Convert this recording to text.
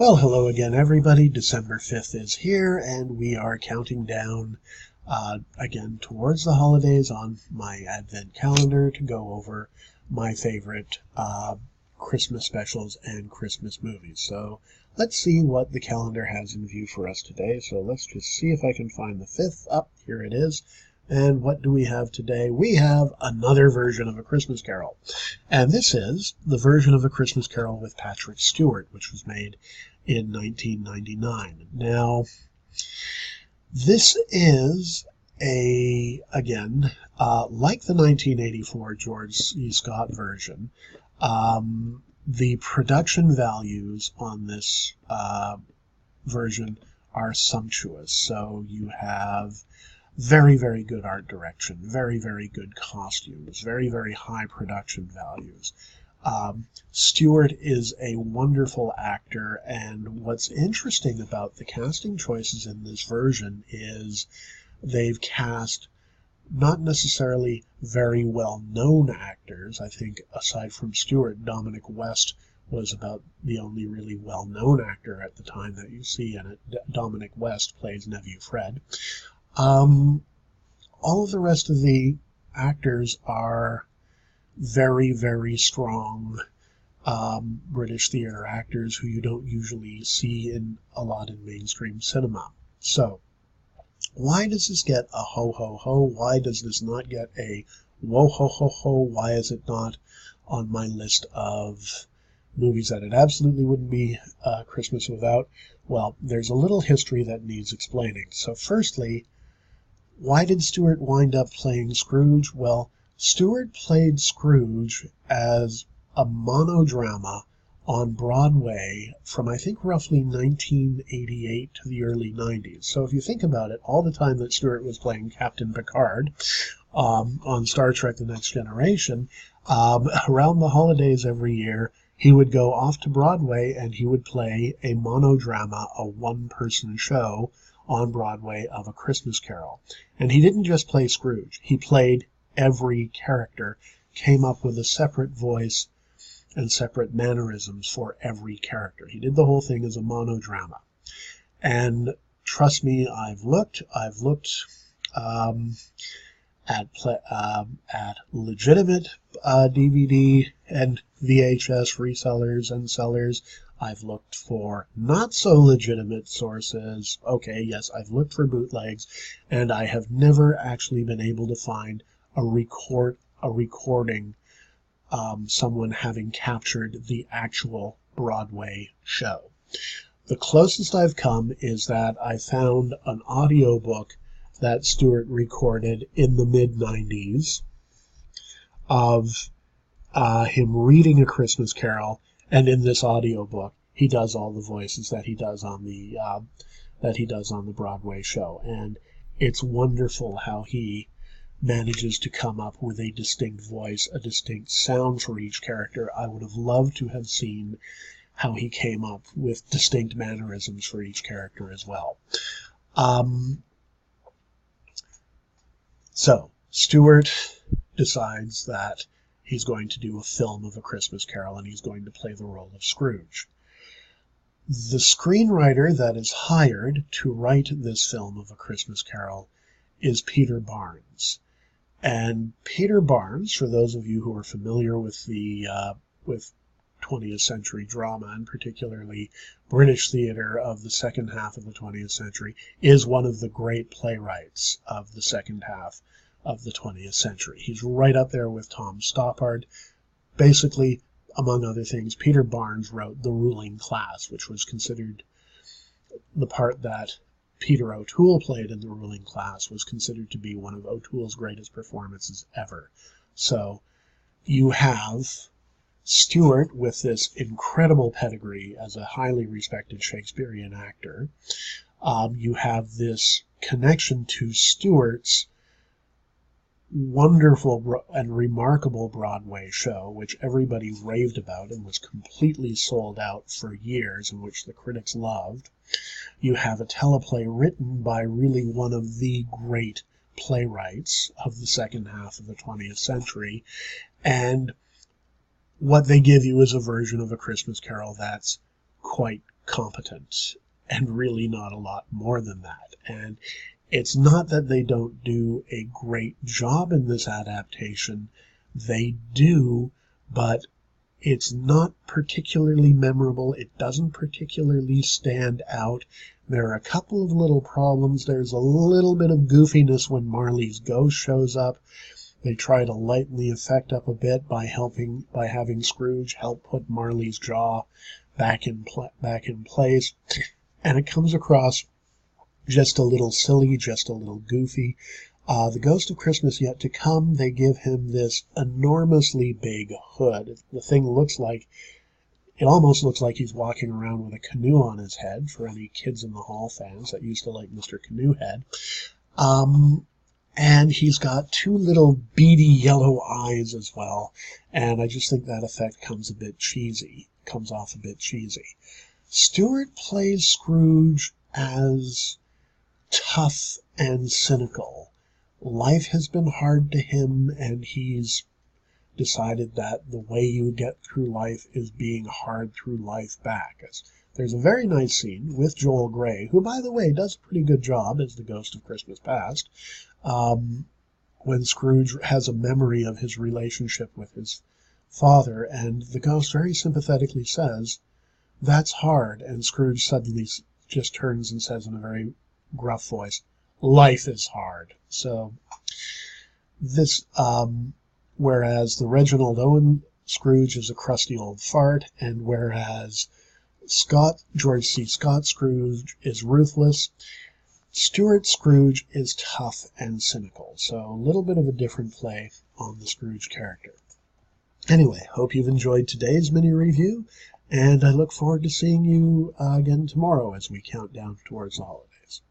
Well, hello again, everybody. December 5th is here, and we are counting down again towards the holidays on my Advent calendar to go over my favorite Christmas specials and Christmas movies. So let's see what the calendar has in view for us today. So let's just see if I can find the 5th. Up, here it is. And what do we have today? We have another version of A Christmas Carol. And this is the version of A Christmas Carol with Patrick Stewart, which was made in 1999. Now, this is again, like the 1984 George C. Scott version, the production values on this version are sumptuous. So you have very, very good art direction, very, very good costumes, very, very high production values. Stewart is a wonderful actor, and what's interesting about the casting choices in this version is they've cast not necessarily very well-known actors. I think aside from Stewart, Dominic West was about the only really well-known actor at the time that you see in it. Dominic West plays Nephew Fred. All of the rest of the actors are very, very strong British theater actors who you don't usually see a lot in mainstream cinema. So, why does this get a ho ho ho? Why does this not get a whoa ho ho ho? Why is it not on my list of movies that it absolutely wouldn't be Christmas without? Well, there's a little history that needs explaining. So firstly, why did Stewart wind up playing Scrooge? Well, Stewart played Scrooge as a monodrama on Broadway from, I think, roughly 1988 to the early 90s. So if you think about it, all the time that Stewart was playing Captain Picard on Star Trek The Next Generation, around the holidays every year, he would go off to Broadway and he would play a monodrama, a one-person show on Broadway of A Christmas Carol. And he didn't just play Scrooge. He played every character, came up with a separate voice and separate mannerisms for every character. He did the whole thing as a monodrama. And trust me, I've looked at legitimate DVD and VHS resellers and sellers. I've looked for not so legitimate sources. Okay, yes, I've looked for bootlegs, and I have never actually been able to find a recording, someone having captured the actual Broadway show. The closest I've come is that I found an audiobook that Stewart recorded in the mid-90s of him reading A Christmas Carol, and in this audiobook he does all the voices that he does on the Broadway show, and it's wonderful how he manages to come up with a distinct voice, a distinct sound for each character. I would have loved to have seen how he came up with distinct mannerisms for each character as well. So Stewart decides that he's going to do a film of A Christmas Carol, and he's going to play the role of Scrooge. The screenwriter that is hired to write this film of A Christmas Carol is Peter Barnes. And Peter Barnes, for those of you who are familiar with with 20th century drama, and particularly British theater of the second half of the 20th century, is one of the great playwrights of the second half of the 20th century. He's right up there with Tom Stoppard. Basically, among other things, Peter Barnes wrote The Ruling Class, which was considered the part that Peter O'Toole played in The Ruling Class was considered to be one of O'Toole's greatest performances ever. So you have Stewart with this incredible pedigree as a highly respected Shakespearean actor. You have this connection to Stewart's wonderful and remarkable Broadway show, which everybody raved about and was completely sold out for years, and which the critics loved. You have a teleplay written by really one of the great playwrights of the second half of the 20th century, and what they give you is a version of A Christmas Carol that's quite competent and really not a lot more than that. And it's not that they don't do a great job in this adaptation. They do, but it's not particularly memorable. It doesn't particularly stand out. There are a couple of little problems. There's a little bit of goofiness when Marley's ghost shows up. They try to lighten the effect up a bit by having Scrooge help put Marley's jaw back in place, and it comes across just a little silly, just a little goofy. The Ghost of Christmas Yet to Come, they give him this enormously big hood. The thing almost looks like he's walking around with a canoe on his head, for any Kids in the Hall fans that used to like Mr. Canoe Head. And he's got two little beady yellow eyes as well, and I just think that effect comes off a bit cheesy. Stewart plays Scrooge as tough and cynical. Life has been hard to him, and he's decided that the way you get through life is being hard through life back. There's a very nice scene with Joel Grey, who, by the way, does a pretty good job as the Ghost of Christmas Past, when Scrooge has a memory of his relationship with his father, and the ghost very sympathetically says, "That's hard," and Scrooge suddenly just turns and says in a very gruff voice, "Life is hard." So this, whereas the Reginald Owen Scrooge is a crusty old fart, and whereas George C. Scott Scrooge is ruthless, Stewart Scrooge is tough and cynical. So a little bit of a different play on the Scrooge character. Anyway, hope you've enjoyed today's mini review, and I look forward to seeing you again tomorrow as we count down towards the holidays.